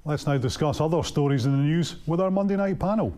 Let's now discuss other stories in the news with our Monday night panel.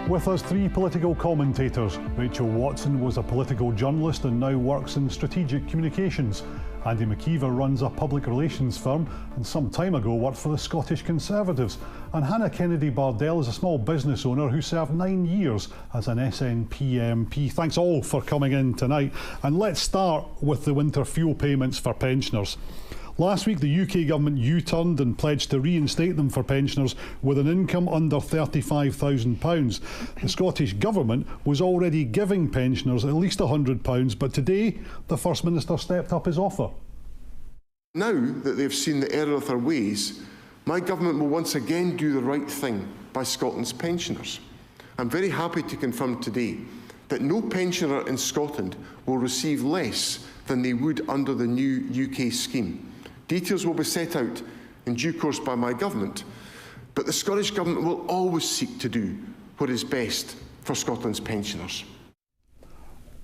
With us, three political commentators. Rachel Watson was a political journalist and now works in strategic communications. Andy McKeever runs a public relations firm and some time ago worked for the Scottish Conservatives. And Hannah Kennedy-Bardell is a small business owner who served 9 years as an SNP MP. Thanks all for coming in tonight. And let's start with the winter fuel payments for pensioners. Last week, the UK government U-turned and pledged to reinstate them for pensioners with an income under £35,000. The Scottish Government was already giving pensioners at least £100, but today the First Minister stepped up his offer. Now that they've seen the error of their ways, my government will once again do the right thing by Scotland's pensioners. I'm very happy to confirm today that no pensioner in Scotland will receive less than they would under the new UK scheme. Details will be set out in due course by my government, but the Scottish Government will always seek to do what is best for Scotland's pensioners.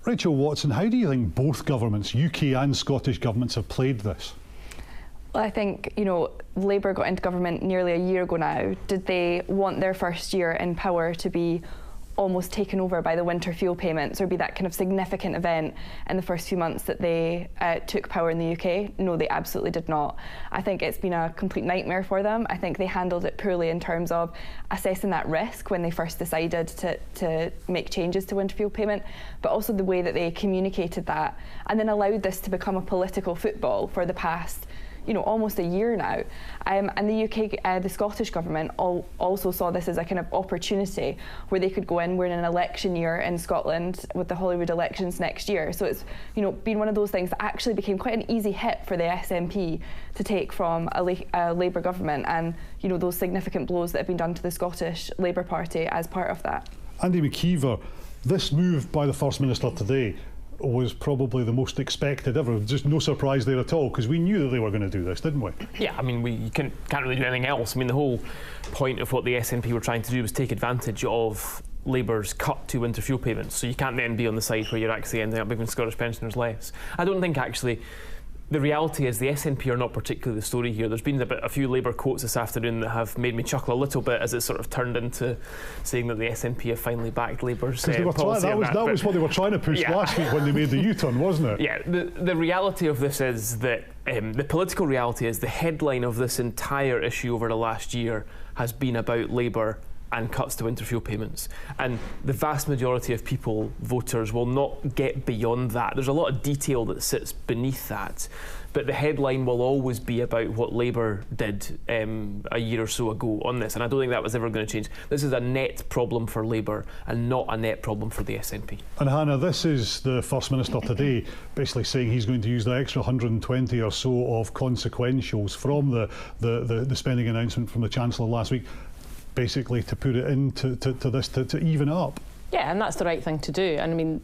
Rachel Watson, how do you think both governments, UK and Scottish governments, have played this? Well, I think, Labour got into government nearly a year ago now. Did they want their first year in power to be almost taken over by the winter fuel payments or be that kind of significant event in the first few months that they took power in the UK? No, they absolutely did not. I think it's been a complete nightmare for them. I think they handled it poorly in terms of assessing that risk when they first decided to make changes to winter fuel payment, but also the way that they communicated that and then allowed this to become a political football for the past almost a year now. And the UK, the Scottish Government also saw this as a kind of opportunity where they could go in. We're in an election year in Scotland with the Holyrood elections next year. So it's, been one of those things that actually became quite an easy hit for the SNP to take from a Labour government and, those significant blows that have been done to the Scottish Labour Party as part of that. Andy McKeever, this move by the First Minister today was probably the most expected ever. Just no surprise there at all, because we knew that they were going to do this, didn't we? Yeah, I mean, you can't really do anything else. I mean, the whole point of what the SNP were trying to do was take advantage of Labour's cut to winter fuel payments, so you can't then be on the side where you're actually ending up giving Scottish pensioners less. I don't think actually. The reality is the SNP are not particularly the story here. There's been a few Labour quotes this afternoon that have made me chuckle a little bit as it sort of turned into saying that the SNP have finally backed Labour's policy. That was what they were trying to push last week when they made the U-turn, wasn't it? Yeah, the reality of this is that the political reality is the headline of this entire issue over the last year has been about Labour and cuts to winter fuel payments. And the vast majority of people, voters, will not get beyond that. There's a lot of detail that sits beneath that. But the headline will always be about what Labour did a year or so ago on this. And I don't think that was ever going to change. This is a net problem for Labour and not a net problem for the SNP. And Hannah, this is the First Minister today basically saying he's going to use the extra 120 or so of consequentials from the spending announcement from the Chancellor last week, basically to put it into this to even up. Yeah, and that's the right thing to do. And I mean,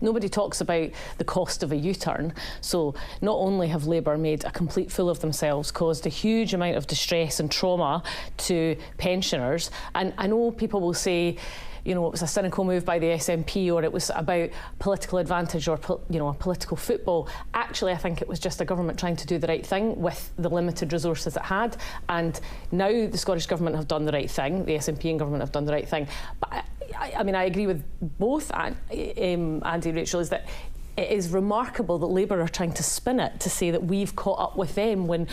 nobody talks about the cost of a U-turn. So not only have Labour made a complete fool of themselves, caused a huge amount of distress and trauma to pensioners, and I know people will say, it was a cynical move by the SNP or it was about political advantage or, a political football. Actually, I think it was just a government trying to do the right thing with the limited resources it had. And now the Scottish Government have done the right thing, the SNP and government have done the right thing. But I mean, I agree with both Andy and Rachel, is that it is remarkable that Labour are trying to spin it to say that we've caught up with them when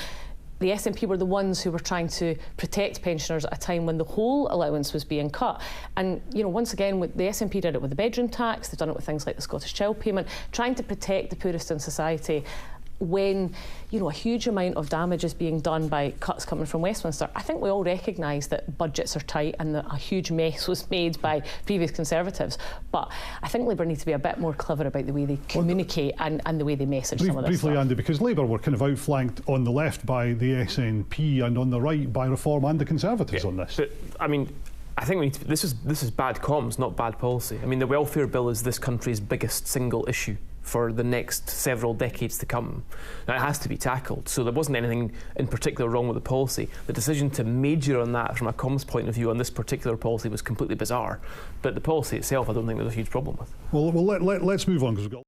the SNP were the ones who were trying to protect pensioners at a time when the whole allowance was being cut. And, once again, the SNP did it with the bedroom tax, they've done it with things like the Scottish Child Payment, trying to protect the poorest in society when, a huge amount of damage is being done by cuts coming from Westminster. I think we all recognise that budgets are tight and that a huge mess was made by previous Conservatives. But I think Labour need to be a bit more clever about the way they communicate and the way they message some of this briefly, stuff. Andy, because Labour were kind of outflanked on the left by the SNP and on the right by Reform and the Conservatives on this. But, I mean, I think this is bad comms, not bad policy. I mean, the welfare bill is this country's biggest single issue for the next several decades to come. Now, it has to be tackled, so there wasn't anything in particular wrong with the policy. The decision to major on that from a comms point of view on this particular policy was completely bizarre, but the policy itself I don't think there's a huge problem with. Well, let's move on, because we've got